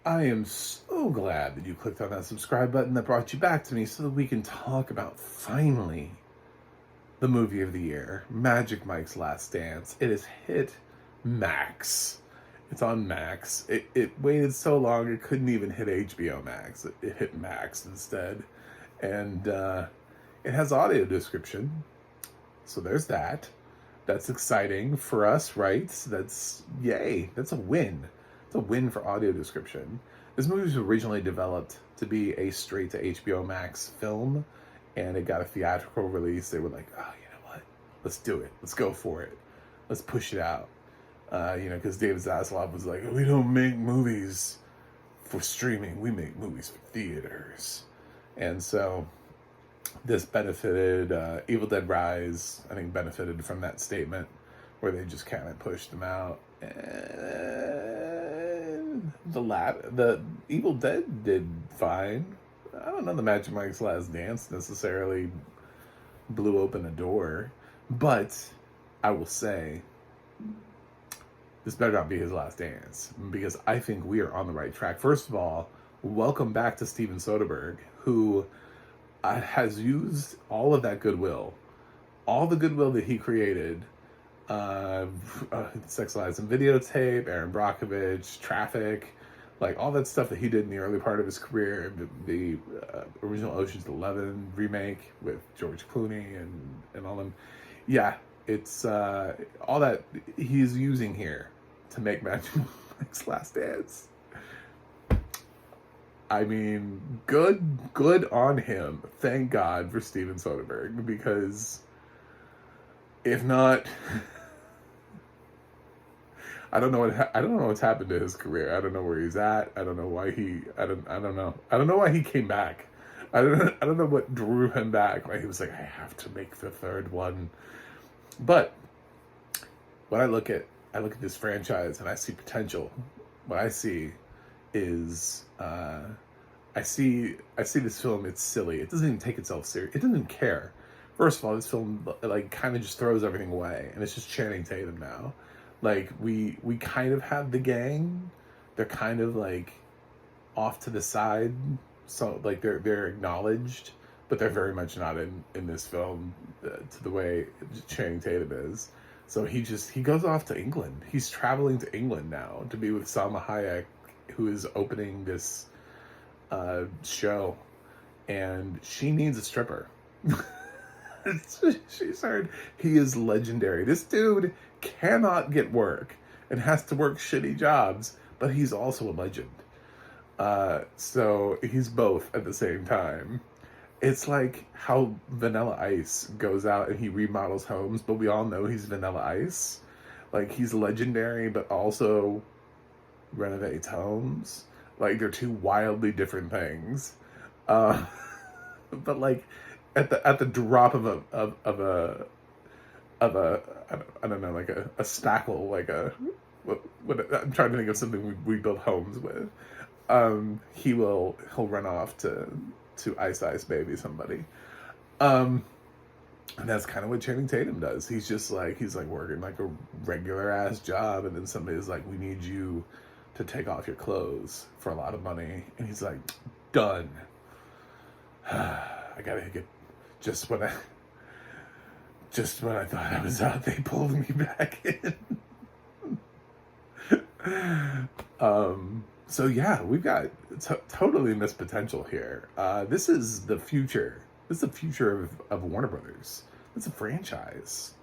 I am so glad that you clicked on that subscribe button that brought you back to me so that we can talk about finally the movie of the year, Magic Mike's Last Dance. It has hit Max. It's on Max. It waited so long it couldn't even hit HBO Max. It hit Max instead. And it has audio description. So there's that. That's exciting for us, right? That's yay. That's a win. It's a win for audio description. This movie was originally developed to be a straight to HBO Max film, and it got a theatrical release. They were like, oh, you know what? Let's do it. Let's go for it. Let's push it out. Because David Zaslav was like, we don't make movies for streaming. We make movies for theaters. And so this benefited Evil Dead Rise. I think benefited from that statement where they just kind of pushed them out. And the Evil Dead did fine. I don't know the Magic Mike's Last Dance necessarily blew open a door, but I will say this better not be his last dance, because I think we are on the right track. First of all, welcome back to Steven Soderbergh, who has used all of that goodwill, all the goodwill that he created, Sex, Lies, and Videotape, Aaron Brockovich, Traffic, like all that stuff that he did in the early part of his career, the original Ocean's 11 remake with George Clooney and all them. Yeah, it's all that he's using here to make Magic Mike's Last Dance. I mean, good on him. Thank God for Steven Soderbergh, because if not, I don't know what's happened to his career. I don't know where he's at. I don't know why I don't know. I don't know why he came back. I don't know what drew him back. Why he was like, I have to make the third one. But when I look at this franchise and I see potential, what I see is I see this film. It's silly. It doesn't even take itself serious. It doesn't even care. First of all, this film like kind of just throws everything away, and it's just Channing Tatum now. Like we kind of have the gang. They're kind of like off to the side, so like they're acknowledged, but they're very much not in this film to the way Channing Tatum is. So he goes off to England. He's traveling to England now to be with Salma Hayek, who is opening this show, and she needs a stripper. She's heard he is legendary. This dude cannot get work and has to work shitty jobs, but he's also a legend. So he's both at the same time. It's like how Vanilla Ice goes out and he remodels homes, but we all know he's Vanilla Ice. Like, he's legendary, but also renovates homes. Like, they're two wildly different things. But like at the drop of a I don't know, like a spackle, like what I'm trying to think of something we build homes with. He'll run off to Ice Ice Baby somebody. And that's kind of what Channing Tatum does. He's working like a regular ass job, and then somebody's like, we need you to take off your clothes for a lot of money, and he's like, done. I gotta get just when I thought I was out, they pulled me back in. So yeah, we've got totally missed potential here. This is the future. This is the future of Warner Brothers. It's a franchise.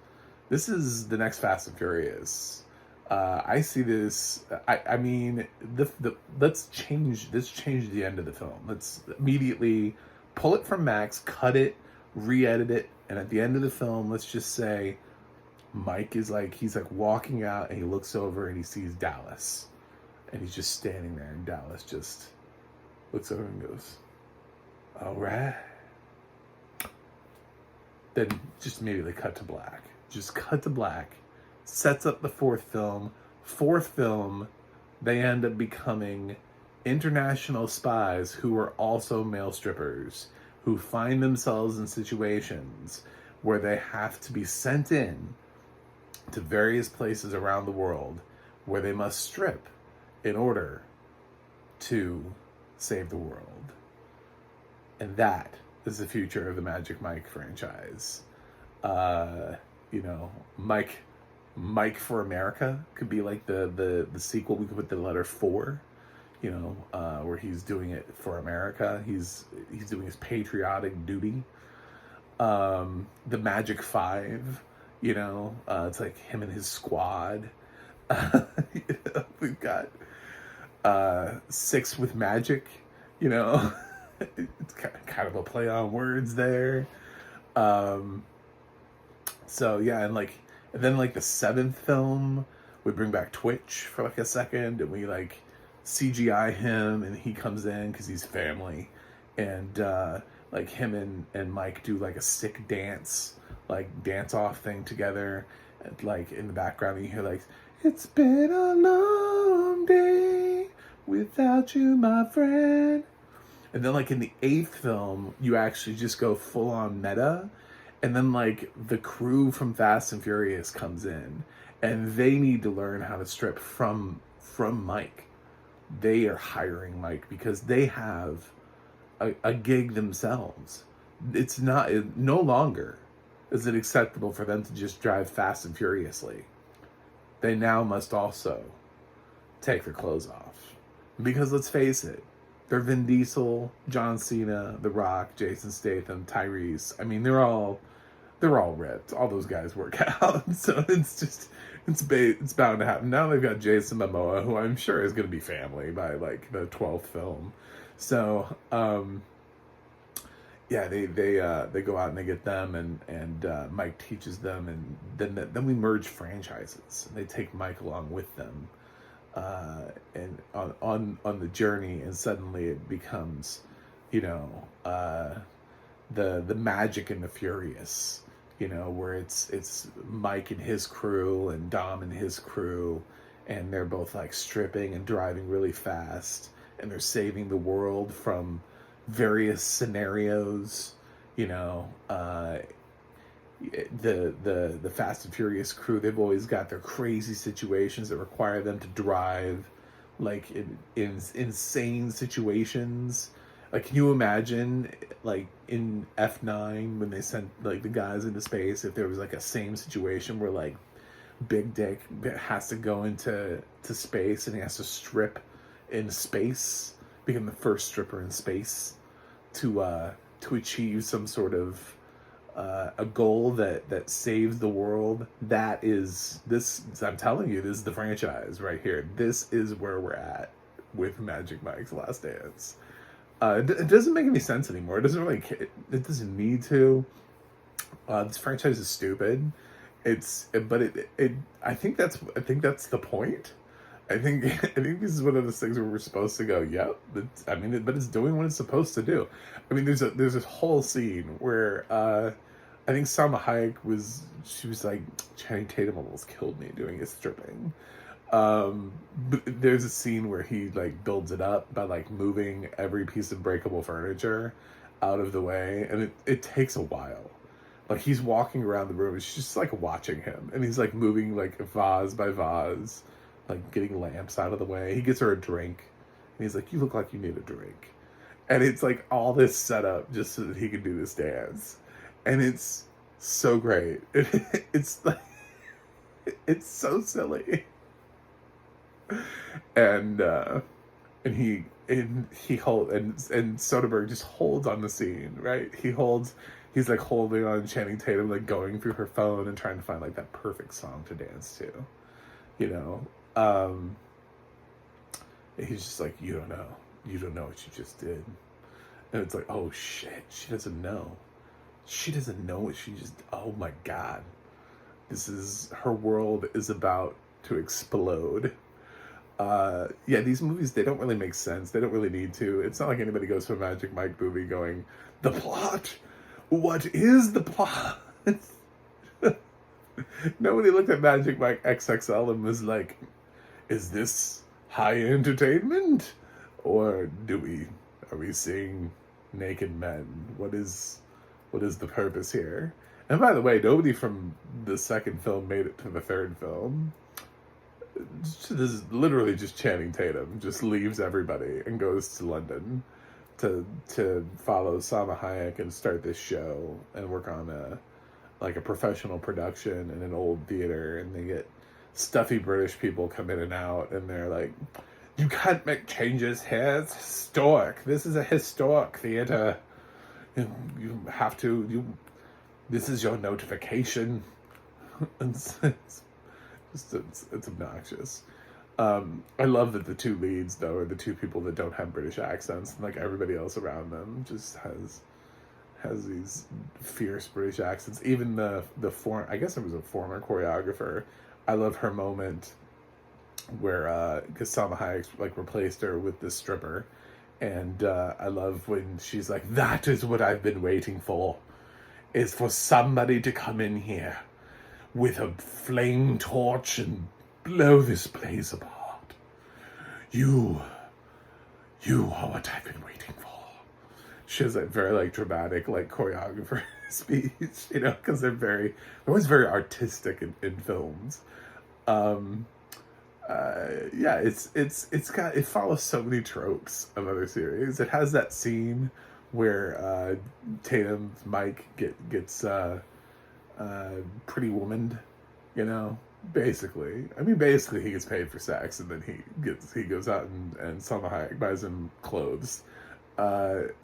This is the next Fast and Furious. I see this. I mean, let's change the end of the film. Let's immediately pull it from Max, cut it, re-edit it, and at the end of the film, let's just say Mike is like, he's like walking out and he looks over and he sees Dallas. And he's just standing there, and Dallas just looks over and goes, all right. Then just immediately cut to black. Just cut to black. Sets up the fourth film. Fourth film, they end up becoming international spies who are also male strippers, who find themselves in situations where they have to be sent in to various places around the world where they must strip in order to save the world. And that is the future of the Magic Mike franchise. You know, Mike for America could be like the sequel. We could put the letter 4, you know, where he's doing it for America. He's doing his patriotic duty. The Magic 5, you know, it's like him and his squad. You know, we've got 6 with magic, you know. It's kind of a play on words there. So yeah, and then like the 7th film, we bring back Twitch for like a second, and we like CGI him, and he comes in because he's family, and like him and Mike do like a sick dance, like dance off thing together, and like in the background you hear like, "It's been a long day without you, my friend." And then like in the 8th film, you actually just go full on meta. And then like the crew from Fast and Furious comes in, and they need to learn how to strip from Mike. They are hiring Mike because they have a gig themselves. It's no longer is it acceptable for them to just drive fast and furiously. They now must also take their clothes off. Because let's face it, they're Vin Diesel, John Cena, The Rock, Jason Statham, Tyrese. I mean, they're all ripped. All those guys work out. So it's bound to happen. Now they've got Jason Momoa, who I'm sure is going to be family by like the 12th film. So yeah, they go out and they get them, and Mike teaches them, and then we merge franchises, and they take Mike along with them. And on the journey, and suddenly it becomes, you know, the Magic and the Furious, you know, where it's Mike and his crew and Dom and his crew, and they're both like stripping and driving really fast, and they're saving the world from various scenarios, you know. The Fast and Furious crew, they've always got their crazy situations that require them to drive like in insane situations. Like, can you imagine like in F9 when they sent like the guys into space, if there was like a same situation where like Big Dick has to go into space and he has to strip in space, become the first stripper in space to achieve some sort of a goal that saves the world. That is this. I'm telling you, this is the franchise right here. This is where we're at with Magic Mike's Last Dance. It doesn't make any sense anymore. It doesn't really. It doesn't need to. This franchise is stupid. But I think that's the point. I think this is one of those things where we're supposed to go, yep. But it's doing what it's supposed to do. I mean, there's this whole scene where I think Salma Hayek was like, Channing Tatum almost killed me doing his stripping. But there's a scene where he like builds it up by like moving every piece of breakable furniture out of the way, and it takes a while. Like, he's walking around the room, she's just like watching him, and he's like moving like vase by vase, like getting lamps out of the way. He gets her a drink, and he's like, "You look like you need a drink." And it's like all this setup just so that he can do this dance. And it's so great. It's like, it's so silly. And he holds, and Soderbergh just holds on the scene, right? He's like holding on Channing Tatum, like going through her phone and trying to find like that perfect song to dance to, you know. He's just like, you don't know what you just did. And it's like, oh shit, she doesn't know what she just, oh my god, her world is about to explode. Yeah, these movies, they don't really make sense. They don't really need to. It's not like anybody goes to a Magic Mike movie going, the plot? What is the plot? Nobody looked at Magic Mike XXL and was like, is this high entertainment? Or are we seeing naked men? What is the purpose here? And by the way, nobody from the second film made it to the third film. this is literally just Channing Tatum just leaves everybody and goes to London to follow Salma Hayek and start this show and work on a professional production in an old theater, and they get stuffy British people come in and out, and they're like, you can't make changes here, it's historic, this is a historic theater, you have to, this is your notification. It's obnoxious. I love that the two leads, though, are the two people that don't have British accents, and like everybody else around them just has these fierce British accents. Even the I guess it was a former choreographer. I love her moment where because Salma Hayek like replaced her with this stripper, and I love when she's like, "That is what I've been waiting for, is for somebody to come in here with a flame torch and blow this place apart. You are what I've been waiting for." She has that very like dramatic like choreographer speech, you know, because they're always very artistic in films. Yeah, it follows so many tropes of other series. It has that scene where Tatum's Mike gets pretty womaned, you know. Basically, he gets paid for sex, and then he goes out and Salma Hayek buys him clothes. But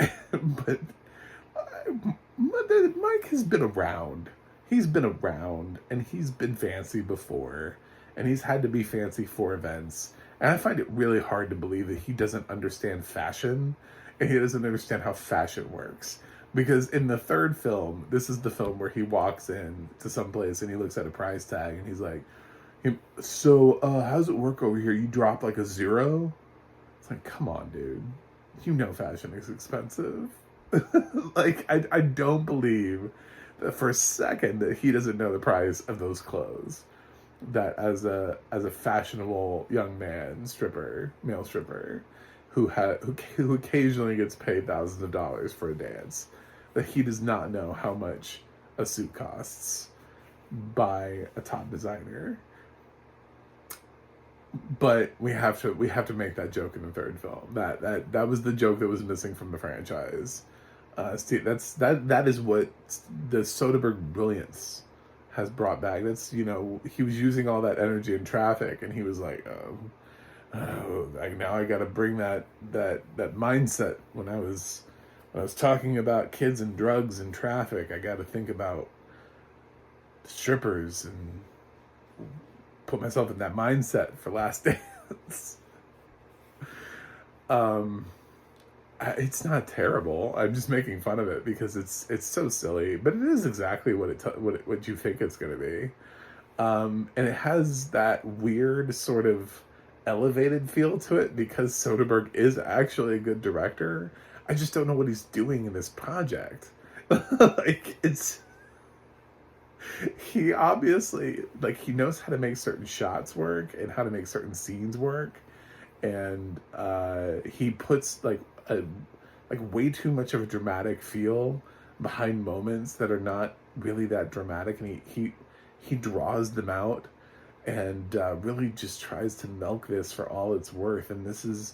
Mike has been around. He's been around, and he's been fancy before, and he's had to be fancy for events. And I find it really hard to believe that he doesn't understand fashion, and he doesn't understand how fashion works. Because in the third film, this is the film where he walks in to some place and he looks at a price tag and he's like, so how does it work over here? You drop like a zero? It's like, come on, dude. You know fashion is expensive. Like, I don't believe that for a second that he doesn't know the price of those clothes. That as a fashionable young man, male stripper, who occasionally gets paid thousands of dollars for a dance, that he does not know how much a suit costs by a top designer. But we have to make that joke in the third film. That was the joke that was missing from the franchise. Steve, that is what the Soderbergh brilliance has brought back. That's, you know, he was using all that energy in Traffic, and he was like, now I got to bring that mindset when I was talking about kids and drugs and Traffic. I got to think about strippers and put myself in that mindset for Last Dance. It's not terrible. I'm just making fun of it because it's so silly, but it is exactly what you think it's going to be. And it has that weird sort of elevated feel to it because Soderbergh is actually a good director. I just don't know what he's doing in this project. Like, he obviously, like, he knows how to make certain shots work and how to make certain scenes work, and he puts like way too much of a dramatic feel behind moments that are not really that dramatic, and he draws them out and really just tries to milk this for all it's worth. And this is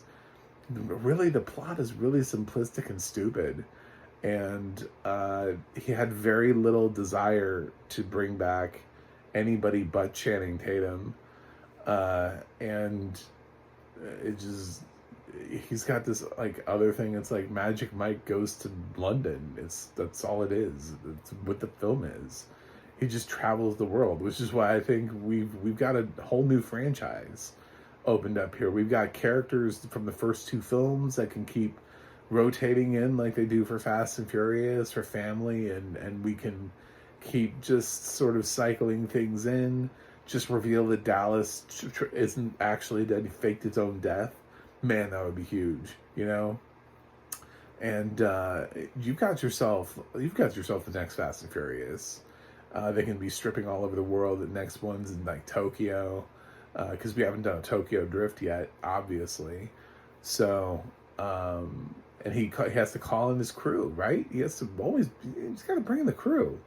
really, the plot is really simplistic and stupid, and he had very little desire to bring back anybody but Channing Tatum, and it just, he's got this like other thing. It's like Magic Mike goes to London. That's all it is. It's what the film is. He just travels the world, which is why I think we've got a whole new franchise opened up here. We've got characters from the first two films that can keep rotating in like they do for Fast and Furious, for Family, and we can keep just sort of cycling things in. Just reveal that Dallas isn't actually dead. He faked his own death. Man, that would be huge, you know? And you've got yourself the next Fast and Furious. They can be stripping all over the world. The next one's in like Tokyo, because we haven't done a Tokyo Drift yet, obviously. So, and he has to call in his crew, right? He's got to bring in the crew.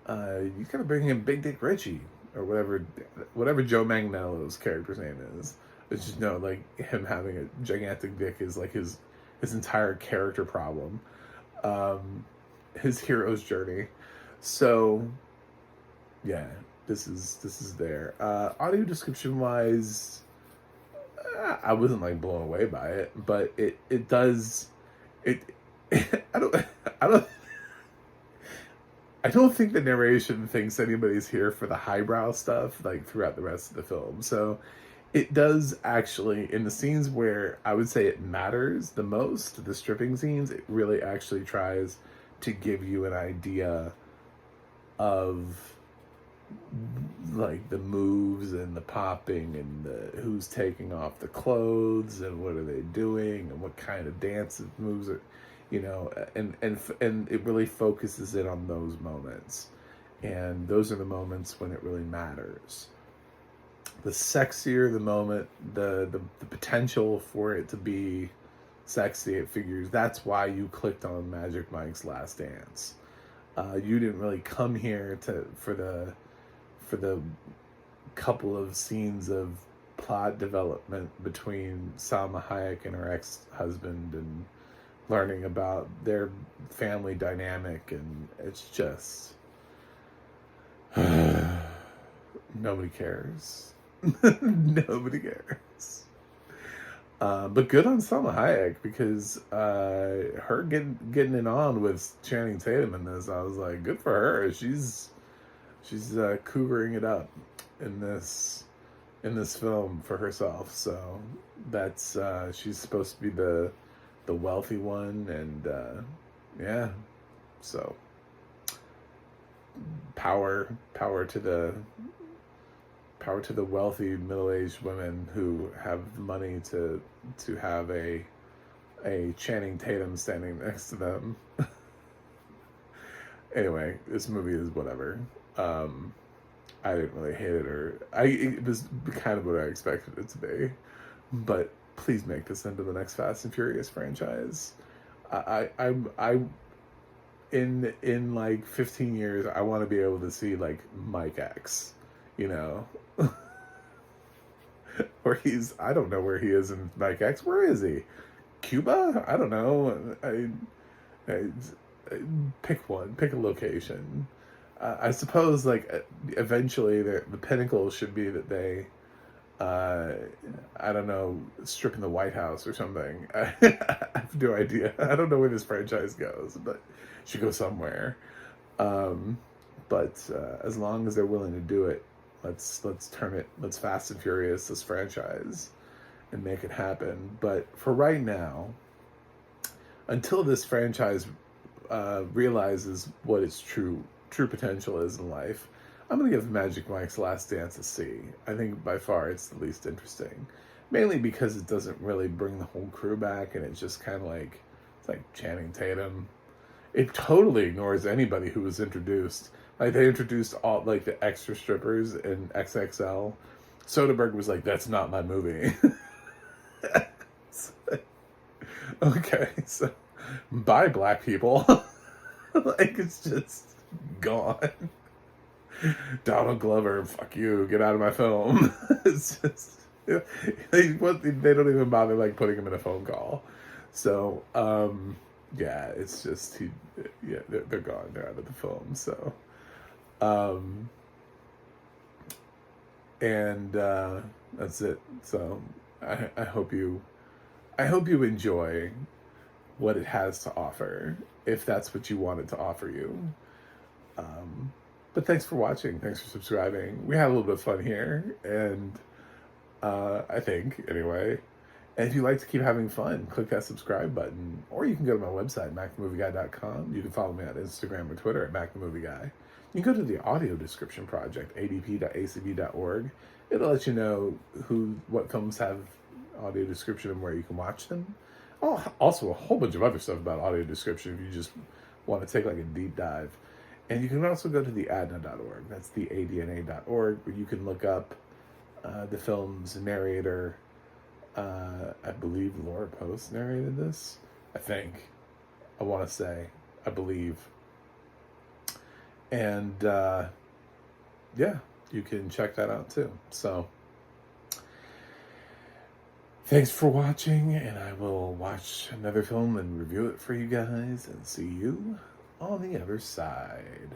He's got to bring in Big Dick Richie. or whatever Joe Manganiello's character's name is. It's just no, like him having a gigantic dick is like his entire character problem, his hero's journey. So yeah, this is there. Audio description wise, I wasn't like blown away by it, but it does it. I don't I don't I don't think the narration thinks anybody's here for the highbrow stuff like throughout the rest of the film. So it does actually, in the scenes where I would say it matters the most, the stripping scenes, it really actually tries to give you an idea of like the moves and the popping and the who's taking off the clothes and what are they doing and what kind of dance moves are, and it really focuses it on those moments, and those are the moments when it really matters. The sexier the moment, the potential for it to be sexy, it figures that's why you clicked on Magic Mike's Last Dance. You didn't really come here for the couple of scenes of plot development between Salma Hayek and her ex-husband and learning about their family dynamic, and it's just nobody cares. Nobody cares. But good on Salma Hayek, because her getting it on with Channing Tatum in this, I was like, good for her. She's cougering it up in this film for herself. So that's she's supposed to be the wealthy one, and yeah. So power to the wealthy middle-aged women who have money to have a Channing Tatum standing next to them. Anyway, this movie is whatever. I didn't really hate it, it was kind of what I expected it to be. But please make this into the next Fast and Furious franchise. In like 15 years, I want to be able to see like Mike X, or I don't know where he is in Mike X. Where is he? Cuba? I don't know. I pick a location. I suppose like eventually the pinnacle should be that they, I don't know, strip in the White House or something. I have no idea. I don't know where this franchise goes, but it should go somewhere. But as long as they're willing to do it, let's Fast and Furious this franchise and make it happen. But for right now, until this franchise realizes what its true potential is in life, I'm going to give Magic Mike's Last Dance a C. I think by far it's the least interesting. Mainly because it doesn't really bring the whole crew back, and it's just kind of like, it's like Channing Tatum. It totally ignores anybody who was introduced. Like, they introduced all, like, the extra strippers in XXL. Soderbergh was like, that's not my movie. Okay, so bye, black people. Like, it's just gone. Donald Glover, fuck you, get out of my film. It's just, they don't even bother like putting him in a phone call. So yeah, it's just they're gone, they're out of the film. So and that's it. So I hope you enjoy what it has to offer, if that's what you want it to offer you. But thanks for watching. Thanks for subscribing. We had a little bit of fun here, and I think, anyway. And if you like to keep having fun, click that subscribe button. Or you can go to my website, macthemovieguy.com. You can follow me on Instagram or Twitter at macthemovieguy. You can go to the audio description project, adp.acb.org. It'll let you know what films have audio description and where you can watch them. Oh, also a whole bunch of other stuff about audio description if you just want to take like a deep dive. And you can also go to the ADNA.org. That's the ADNA.org, where you can look up the film's narrator. I believe Laura Post narrated this. I think. I want to say. I believe. And, yeah. you can check that out too. So thanks for watching, and I will watch another film and review it for you guys and see you on the other side.